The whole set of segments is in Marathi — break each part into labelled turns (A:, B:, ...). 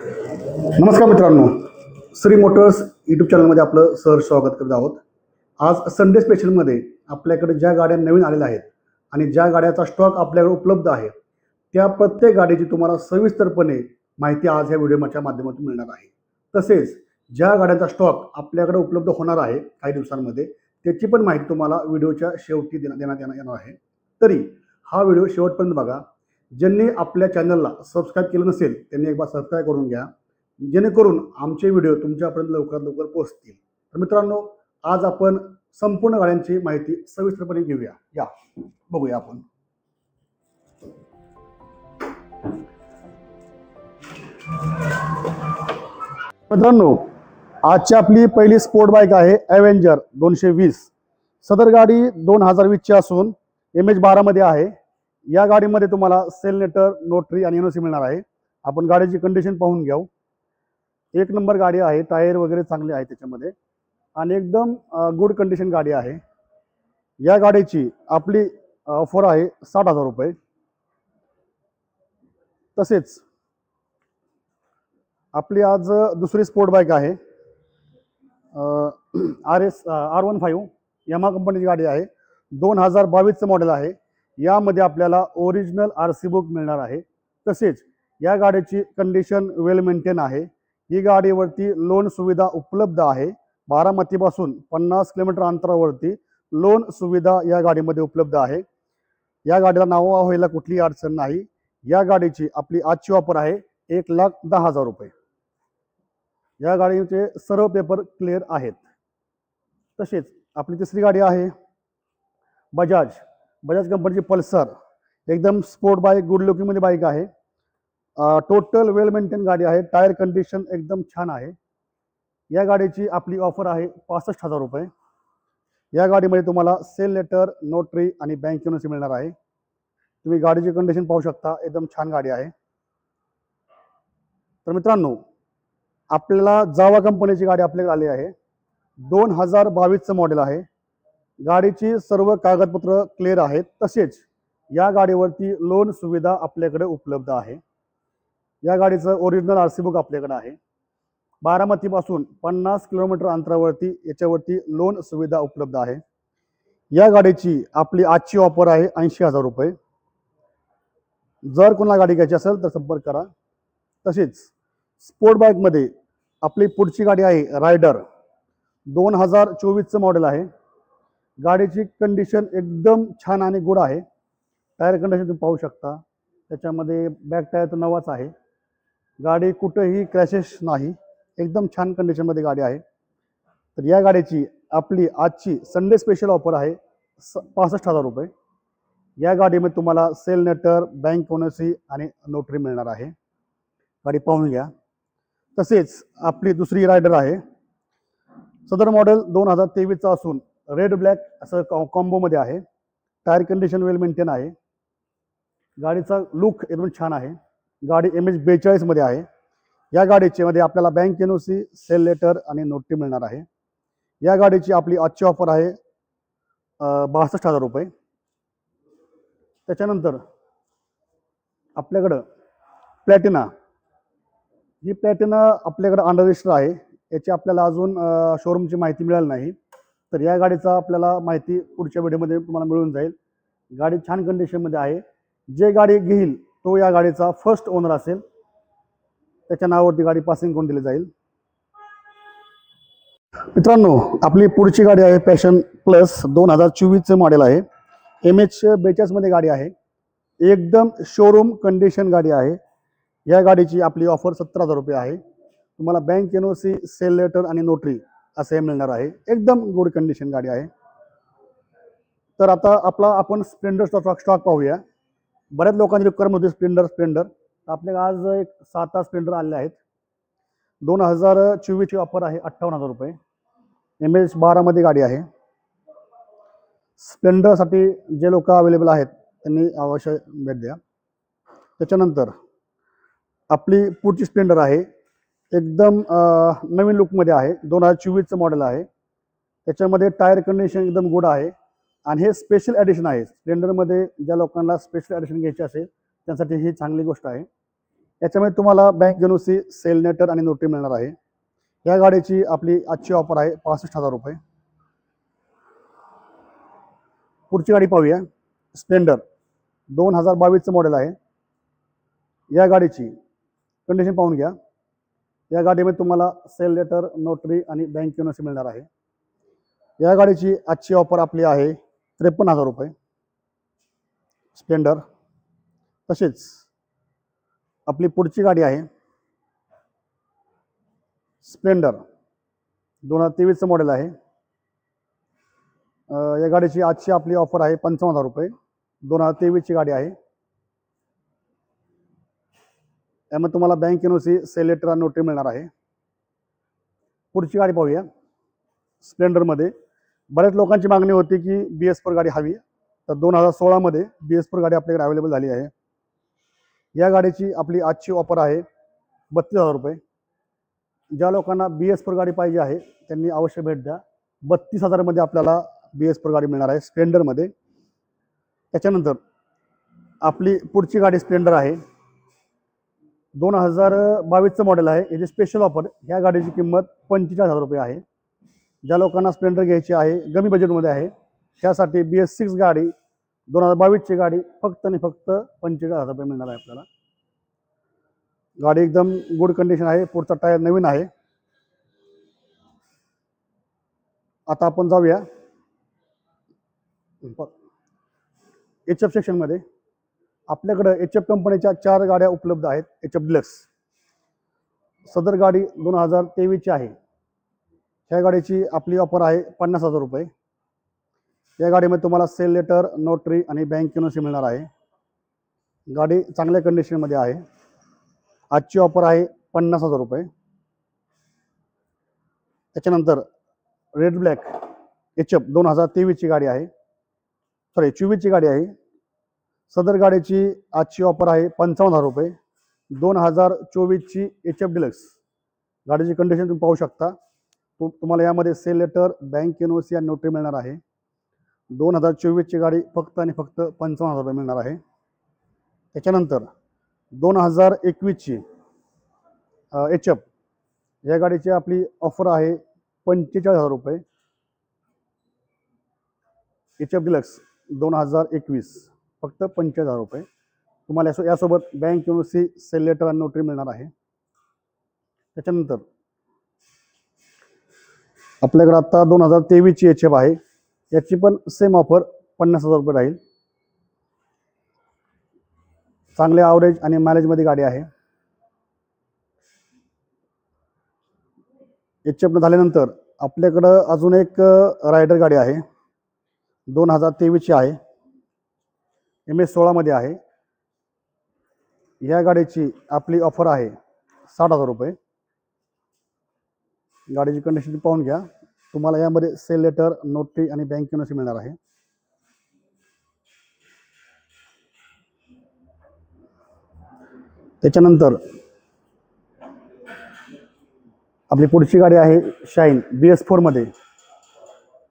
A: नमस्कार मित्रांनो, श्री मोटर्स यूट्यूब चॅनलमध्ये आपलं सहर्ष स्वागत करत आहोत. आज संडे स्पेशलमध्ये आपल्याकडे ज्या गाड्या नवीन आलेल्या आहेत आणि ज्या गाड्याचा स्टॉक आपल्याकडे उपलब्ध आहे त्या प्रत्येक गाडीची तुम्हाला सविस्तरपणे माहिती आज या व्हिडिओच्या माध्यमातून मिळणार आहे. तसेच ज्या गाड्यांचा स्टॉक आपल्याकडे उपलब्ध होणार आहे काही दिवसांमध्ये त्याची पण माहिती तुम्हाला व्हिडिओच्या शेवटी देण्यात येणार आहे. तरी हा व्हिडिओ शेवटपर्यंत बघा. ज्यांनी आपल्या चॅनलला सबस्क्राईब केलं नसेल त्यांनी एकदा सबस्क्राईब करून घ्या, जेणेकरून आमचे व्हिडिओ तुमच्यापर्यंत लवकरात लवकर पोहोचतील. तर मित्रांनो, आज आपण संपूर्ण गाड्यांची माहिती सविस्तरपणे घेऊया. या बघूया आपण. मित्रांनो, आजची आपली पहिली स्पोर्ट बाईक आहे ॲव्हेंजर 220. सदर गाडी 2020ची असून MH12 मध्ये आहे. या गाडीमध्ये तुम्हाला सेल लेटर, नोटरी आणि NOC मिळणार आहे. आपण गाडीची कंडिशन पाहून घेऊ. एक नंबर गाडी आहे, टायर वगैरे चांगले आहे त्याच्यामध्ये आणि एकदम गुड कंडिशन गाडी आहे. या गाडीची आपली ऑफर आहे 60,000 रुपये. तसेच आपली आज दुसरी स्पोर्ट बाईक आहे R15 यामा कंपनीची गाडी आहे. 2022चं मॉडेल आहे. यामध्ये आपल्याला ओरिजिनल RC बुक मिळणार आहे. तसेच या गाडीची कंडिशन वेल मेंटेन आहे. ही गाडीवरती लोन सुविधा उपलब्ध आहे. बारामतीपासून 50 किलोमीटर अंतरावरती लोन सुविधा या गाडीमध्ये उपलब्ध आहे. या गाडीला नावा व्हायला कुठलीही अडचण नाही. या गाडीची आपली आजची ऑफर आहे 1,10,000 रुपये. या गाडीचे सर्व पेपर क्लिअर आहेत. तसेच आपली तिसरी गाडी आहे बजाज कंपनीची पल्सर. एकदम स्पोर्ट बाईक, गुड लुकिंगमध्ये बाईक आहे. टोटल वेल मेंटेन गाडी आहे. टायर कंडिशन एकदम छान आहे. या गाडीची आपली ऑफर आहे 65,000 रुपये. या गाडीमध्ये तुम्हाला सेल लेटर, नोटरी आणि बँक NOC मिळणार आहे. तुम्ही गाडीची कंडिशन पाहू शकता, एकदम छान गाडी आहे. तर मित्रांनो, आपल्याला जावा कंपनीची गाडी आपल्याकडे आली आहे. 2022चं मॉडेल आहे. गाडीची सर्व कागदपत्र क्लिअर आहेत. तसेच या गाडीवरती लोन सुविधा आपल्याकडे उपलब्ध आहे. या गाडीचं ओरिजिनल RC बुक आपल्याकडे आहे. बारामतीपासून 50 किलोमीटर अंतरावरती याच्यावरती लोन सुविधा उपलब्ध आहे. या गाडीची आपली आजची ऑफर आहे 80,000 रुपये. जर कोणाला गाडी घ्यायची असेल तर संपर्क करा. तसेच स्पोर्ट बाईकमध्ये आपली पुढची गाडी आहे रायडर. 2024चं मॉडेल आहे. गाडीची कंडिशन एकदम छान आणि गुड आहे. टायर कंडिशन तुम्ही पाहू शकता. त्याच्यामध्ये बॅक टायर तर नवाच आहे. गाडी कुठेही क्रॅशेस नाही. एकदम छान कंडिशनमध्ये गाडी आहे. तर या गाडीची आपली आजची संडे स्पेशल ऑफर आहे 65,000 रुपये. या गाडीमध्ये तुम्हाला सेल लेटर, बँक NOC आणि नोटरी मिळणार आहे. गाडी पाहून घ्या. तसेच आपली दुसरी रायडर आहे. सदर मॉडेल 2023चं असून रेड ब्लॅक असं कॉम्बोमध्ये आहे. टायर कंडिशन वेल मेंटेन आहे. गाडीचा लुक एकदम छान आहे. गाडी MH42 मध्ये आहे. या गाडीच्या मध्ये आपल्याला बँक NOC, सेल लेटर आणि नोटरी मिळणार आहे. या गाडीची आपली आजची ऑफर आहे 62,000 रुपये. त्याच्यानंतर आपल्याकडं प्लॅटिना. ही प्लॅटिना आपल्याकडं अंडर रजिस्टर आहे. याची आपल्याला अजून शोरूमची माहिती मिळाली नाही. तर या गाडीचा आपल्याला माहिती पुढच्या व्हिडिओमध्ये तुम्हाला मिळून जाईल. गाडी छान कंडिशनमध्ये आहे. जे गाडी घेईल तो या गाडीचा फर्स्ट ओनर असेल. त्याच्या नावावरती गाडी पासिंग करून दिली जाईल. मित्रांनो, आपली पुढची गाडी आहे पॅशन प्लस. 2024चं मॉडेल आहे. MH42 मध्ये गाडी आहे. एकदम शोरूम कंडिशन गाडी आहे. या गाडीची आपली ऑफर 70,000 रुपये आहे. तुम्हाला बँक NOC, सेल लेटर आणि नोटरी असे मिळणार आहे. एकदम गुड कंडिशन गाडी आहे. तर आता आपण स्प्लेंडर स्टॉक पाहूया. बऱ्याच लोकांची रिक्वायरमेंट होती स्प्लेंडर. आपल्याला आज एक 7 स्प्लेंडर आले आहेत. 2024ची ऑफर आहे 58,000 रुपये. MH12 मध्ये गाडी आहे. स्प्लेंडरसाठी जे लोक अवेलेबल आहेत त्यांनी अवश्य भेट द्या. त्याच्यानंतर आपली पुढची स्प्लेंडर आहे. एकदम नवीन लुकमध्ये आहे. 2024चं मॉडेल आहे. त्याच्यामध्ये टायर कंडिशन एकदम गुड आहे आणि हे स्पेशल एडिशन आहे. स्प्लेंडरमध्ये ज्या लोकांना स्पेशल एडिशन घ्यायचे असेल त्यांसाठी ही चांगली गोष्ट आहे. याच्यामध्ये तुम्हाला बँक एनओसी, सेल लेटर आणि नोटरी मिळणार आहे. या गाडीची आपली आजची ऑफर आहे 65,000 रुपये. पुढची गाडी पाहूया. स्प्लेंडर 2022चं मॉडेल आहे. या गाडीची कंडिशन पाहून घ्या. या गाडीमध्ये तुम्हाला सेल लेटर, नोटरी आणि बँक एनओसी मिळणार आहे. या गाडीची आजची ऑफर आपली आहे 53,000 रुपये. स्प्लेंडर. तसेच आपली पुढची गाडी आहे स्प्लेंडर 2023चं मॉडेल आहे. या गाडीची आजची आपली ऑफर आहे 55,000 रुपये. 2023ची गाडी आहे. यामध्ये तुम्हाला बँक एनओसी, सेल लेटर आणि नोटरी मिळणार आहे. पुढची गाडी पाहूया. स्प्लेंडरमध्ये बऱ्याच लोकांची मागणी होती की BS4 गाडी हवी, तर 2016मध्ये BS4 गाडी आपल्याकडे अवेलेबल झाली आहे. या गाडीची आपली आजची ऑफर आहे 32,000 रुपये. ज्या लोकांना BS4 गाडी पाहिजे आहे त्यांनी अवश्य भेट द्या. 32,000मध्ये आपल्याला BS4 गाडी मिळणार आहे स्प्लेंडरमध्ये. त्याच्यानंतर आपली पुढची गाडी स्प्लेंडर आहे. 2022चं मॉडेल आहे. याची स्पेशल ऑफर, ह्या गाडीची किंमत 45,000 रुपये आहे. ज्या लोकांना स्प्लेंडर घ्यायची आहे, कमी बजेटमध्ये आहे, त्यासाठी BS6 गाडी 2022ची गाडी फक्त आणि फक्त 45,000 रुपये मिळणार आहे आपल्याला. गाडी एकदम गुड कंडिशन आहे. पुढचा टायर नवीन आहे. आता आपण जाऊया HF सेक्शनमध्ये. आपल्याकडे HF कंपनीच्या 4 गाड्या उपलब्ध आहेत. HF deluxe. सदर गाडी 2023ची आहे. ह्या गाडीची आपली ऑफर आहे 50,000 रुपये. या गाडीमध्ये तुम्हाला सेल लेटर, नोटरी आणि बँक एनओसी मिळणार आहे. गाडी चांगल्या कंडिशनमध्ये आहे. आजची ऑफर आहे 50,000 रुपये. त्याच्यानंतर रेड ब्लॅक HF 2023ची गाडी आहे, 24ची गाडी आहे. सदर गाडीची आजची ऑफर आहे 55,000 रुपये. 2024ची HF डिलक्स. गाडीची कंडिशन तुम्ही पाहू शकता. तुम्हाला यामध्ये सेल लेटर, बँक एनओसी आणि नोटरी मिळणार आहे. 2024ची गाडी फक्त आणि फक्त 55,000 रुपये मिळणार आहे. त्याच्यानंतर 2021ची HF, या गाडीची आपली ऑफर आहे 45,000 रुपये. HF डिलक्स 2021 फक्त 45,000 रुपये. तुम्हाला यासोबत बँक एनओसी, सेल लेटर आणि नोटरी मिळणार आहे. त्याच्यानंतर आपल्याकडे आता 2023ची HF आहे. याची पण सेम ऑफर 50,000 रुपये राहील. चांगले ॲव्हरेज आणि मायलेजमध्ये गाडी आहे. HF झाल्यानंतर आपल्याकडं अजून एक रायडर गाडी आहे. 2023ची आहे. MS16 मध्ये आहे. या गाडीची आपली ऑफर आहे 60,000 रुपये. गाडीची कंडिशन पाहून घ्या. तुम्हाला यामध्ये सेल लेटर, नोटरी आणि बँक एनओसी मिळणार आहे. त्याच्यानंतर आपली पुढची गाडी आहे शाईन BS4 मध्ये.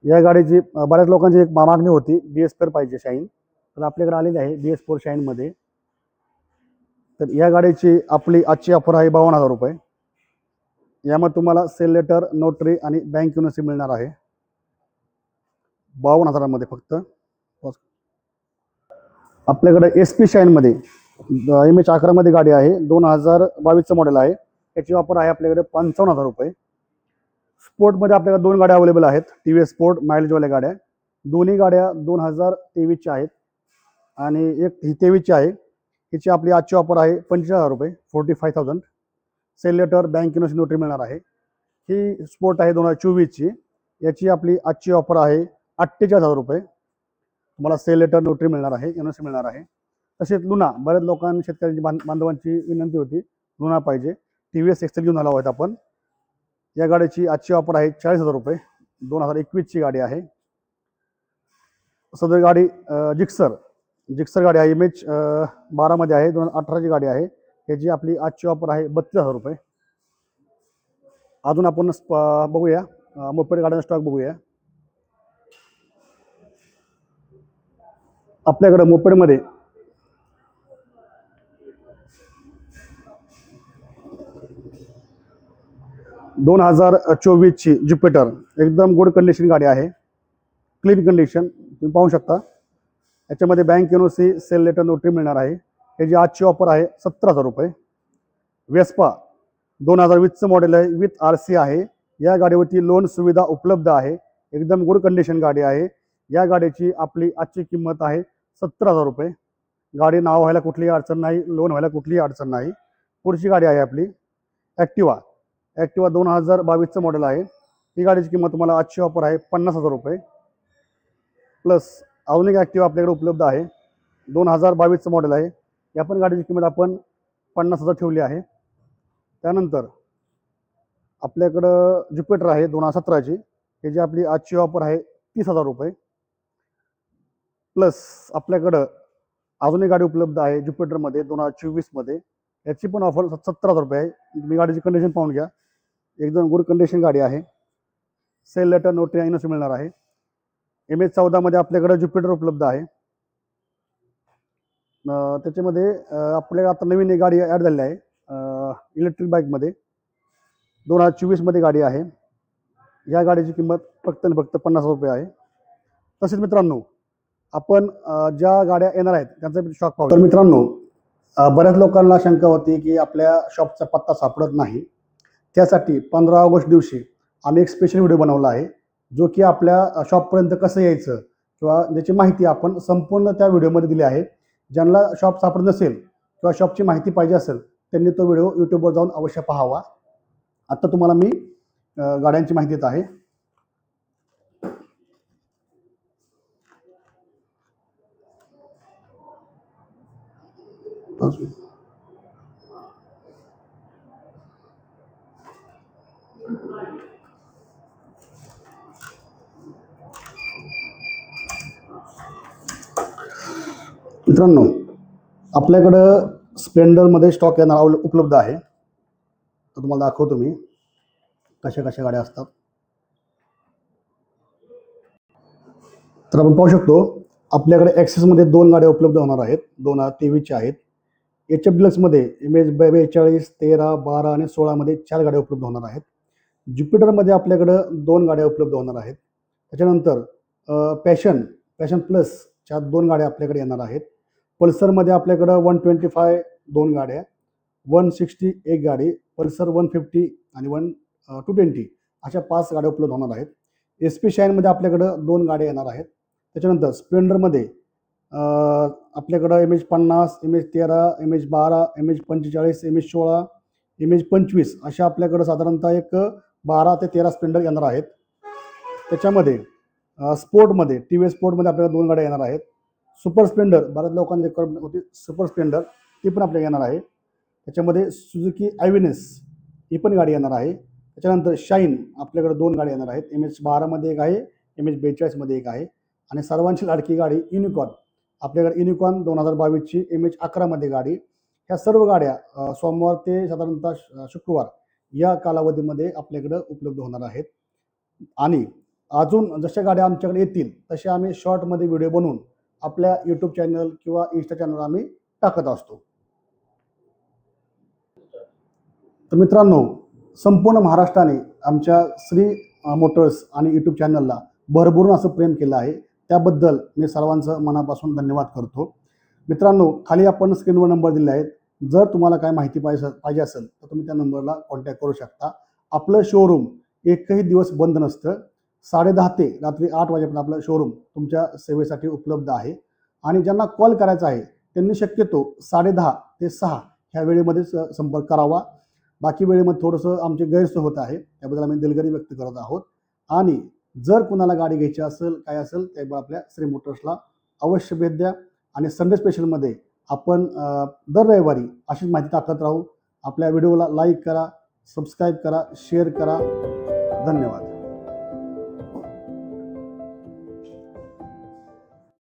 A: या गाडीची बऱ्याच लोकांची एक मागणी होती, BS4 पाहिजे शाईन, तर आपल्याकडे आलेली आहे BS4 शाईनमध्ये. तर या गाडीची आपली आजची ऑफर आहे 52,000 रुपये. यामध्ये तुम्हाला सेल लेटर, नोटरी आणि बँक एनओसी मिळणार आहे 52,000मध्ये फक्त. आपल्याकडे SP शाईनमध्ये MH11 मध्ये गाडी आहे. 2022चं मॉडेल आहे. याची ऑफर आहे आपल्याकडे 55,000 रुपये. स्पोर्टमध्ये आपल्याकडे 2 गाड्या अवेलेबल आहेत. TVS स्पोर्ट मायलेजवाल्या गाड्या. दोन्ही गाड्या 2023च्या आहेत आणि एक ही 23ची आहे. हिची आपली आजची ऑफर आहे 25,000 रुपये, 45,000. Sale letter, bank NOC, notary मिळणार आहे. ही स्पोर्ट आहे 2024ची. याची आपली आजची ऑफर आहे 48,000 रुपये. तुम्हाला सेल लेटर, नोटरी मिळणार आहे, एनओसी मिळणार आहे. तसेच लुना, बऱ्याच लोकांनी, शेतकऱ्यांची बांधवांची विनंती होती लुना पाहिजे. TVS एक्सेल घेऊन आलो आहोत आपण. या गाडीची आजची ऑफर आहे 40,000 रुपये. 2021ची गाडी आहे. सदर गाडी जिक्सर गाडी आहे. MH12 मध्ये आहे. 2018ची गाडी आहे. याची आपली आजची ऑफर आहे 32,000 रुपये. अजून आपण बघूया मोपेड गाड्यांचा स्टॉक बघूया. आपल्याकडे मोपेडमध्ये 2024ची ज्युपिटर एकदम गुड कंडिशन गाडी आहे, क्लीन कंडिशन तुम्ही पाहू शकता। याच्यामध्ये bank NOC sale letter notary मिळणार आहे। याची आजची ऑफर आहे 17,000 रुपये। वेस्पा 2020चं मॉडेल आहे, विथ RC आहे। या गाडीवरती लोन सुविधा उपलब्ध आहे, एकदम गुड कंडिशन गाडी आहे। या गाडीची आपली आजची किंमत आहे 17,000 रुपये। गाडी नाव व्हायला कुठलीही अडचण नाही, लोन व्हायला कुठलीही अडचण नाही। पुढची गाडी आहे आपली ॲक्टिवा 2022चं मॉडेल आहे। ही गाडीची किंमत तुम्हाला आजची ऑफर आहे 50,000 रुपये प्लस अजून एक ॲक्टिवा आपल्याकडे उपलब्ध आहे, 2022चं मॉडेल आहे। या पण गाडीची किंमत आपण 50,000 ठेवली आहे। त्यानंतर आपल्याकडं ज्युपिटर आहे 2017ची, त्याची आपली आजची ऑफर आहे 30,000 रुपये प्लस आपल्याकडं अजून एक गाडी उपलब्ध आहे ज्युपिटरमध्ये 2024मध्ये, याची पण ऑफर 17,000 रुपये आहे। तुम्ही गाडीची कंडिशन पाहून घ्या, एकदम गुड कंडिशन गाडी आहे। सेल लेटर नोटरी एनओसी मिळणार आहे। MH14 आपल्याकडे ज्युपिटर उपलब्ध आहे। त्याच्यामध्ये आपल्याला आता नवीन एक गाडी ॲड झालेली आहे इलेक्ट्रिक बाईकमध्ये, 2024मध्ये गाडी आहे। या गाडीची किंमत फक्त 50,000 रुपये आहे। तसेच मित्रांनो, आपण ज्या गाड्या येणार आहेत त्यांचा स्टॉक पाहू। तर मित्रांनो, बऱ्याच लोकांना शंका होती की आपल्या शॉपचा पत्ता सापडत नाही। त्यासाठी 15 ऑगस्ट दिवशी आम्ही एक स्पेशल व्हिडिओ बनवला आहे, जो की आपल्या शॉपपर्यंत कसं यायचं किंवा ज्याची माहिती आपण संपूर्ण त्या व्हिडिओमध्ये दिली आहे। ज्यांना शॉप सापडत नसेल किंवा शॉपची माहिती पाहिजे असेल त्यांनी तो व्हिडिओ यूट्यूबवर जाऊन अवश्य पाहावा। आता तुम्हाला मी गाड्यांची माहिती देत आहे। मित्रांनो, आपल्याकडं स्प्लेंडरमध्ये स्टॉक येणार उपलब्ध आहे, तर तुम्हाला दाखवतो मी कशा कशा गाड्या असतात। तर आपण पाहू शकतो आपल्याकडे ॲक्सेसमध्ये 2 गाड्या उपलब्ध होणार आहेत, 2023च्या आहेत। HF डिलक्समध्ये MH42, 13, 12 आणि 16मध्ये 4 गाड्या उपलब्ध होणार आहेत। ज्युपिटरमध्ये आपल्याकडं 2 गाड्या उपलब्ध होणार आहेत। त्याच्यानंतर पॅशन प्लसच्या 2 गाड्या आपल्याकडे येणार आहेत। पल्सरमध्ये आपल्याकडं 125 2 गाड्या, 160 1 गाडी, पल्सर 150 आणि 220 अशा 5 गाड्या उपलब्ध होणार आहेत। SP शाईनमध्ये आपल्याकडं 2 गाड्या येणार आहेत। त्याच्यानंतर स्प्लेंडरमध्ये आपल्याकडं MH50, MH13, MH12, MH45, MH16, MH25 अशा आपल्याकडं साधारणतः एक 12 ते 13 स्प्लेंडर येणार आहेत। त्याच्यामध्ये स्पोर्टमध्ये TVS स्पोर्टमध्ये आपल्याला 2 गाड्या येणार आहेत। सुपर स्प्लेंडर बऱ्याच लोकांनी रिक्वायरमेंट होती, सुपर स्प्लेंडर ती पण आपल्याला येणार आहे। त्याच्यामध्ये सुझुकी आयव्हिनस ही पण गाडी येणार आहे। त्याच्यानंतर शाईन आपल्याकडे 2 गाड्या येणार आहेत, MH12मध्ये एक आहे, MH42मध्ये एक आहे। आणि सर्वांची लाडकी गाडी युनिकॉर्न, आपल्याकडे युनिकॉर्न 2022ची MH11मध्ये गाडी। ह्या सर्व गाड्या सोमवार ते साधारणतः शुक्रवार या कालावधीमध्ये आपल्याकडे उपलब्ध होणार आहेत। आणि अजून जशा गाड्या आमच्याकडे येतील तसे आम्ही शॉर्टमध्ये व्हिडिओ बनवून आपल्या यूट्यूब चॅनल किंवा इंस्टा चॅनल आम्ही टाकत असतो। तर मित्रांनो, संपूर्ण महाराष्ट्राने आमच्या श्री मोटर्स आणि यूट्यूब चॅनलला भरभरून असं प्रेम केलं आहे, त्याबद्दल मी सर्वांचं मनापासून धन्यवाद करतो। मित्रांनो, खाली आपण स्क्रीनवर नंबर दिले आहेत, जर तुम्हाला काय माहिती पाहिजे असेल तर तुम्ही त्या नंबरला कॉन्टॅक्ट करू शकता। आपलं शोरूम एकही दिवस बंद नसतं, 10:30 ते रात्री 8 वाजेपर्यंत आपलं शोरूम तुमच्या सेवेसाठी उपलब्ध आहे। आणि ज्यांना कॉल करायचा आहे त्यांनी शक्यतो 10:30 ते 6 ह्या वेळेमध्येच संपर्क करावा। बाकी वेळेमध्ये थोडंसं आमची गैरसोय होत आहे, त्याबद्दल आम्ही दिलगिरी व्यक्त करत आहोत। आणि जर कुणाला गाडी घ्यायची असेल काय असेल त्यामुळे आपल्या श्री मोटर्सला अवश्य भेट द्या। आणि संडे स्पेशलमध्ये आपण दर रविवारी अशीच माहिती टाकत राहू। आपल्या व्हिडिओला लाईक करा, सबस्क्राईब करा, शेअर करा। धन्यवाद।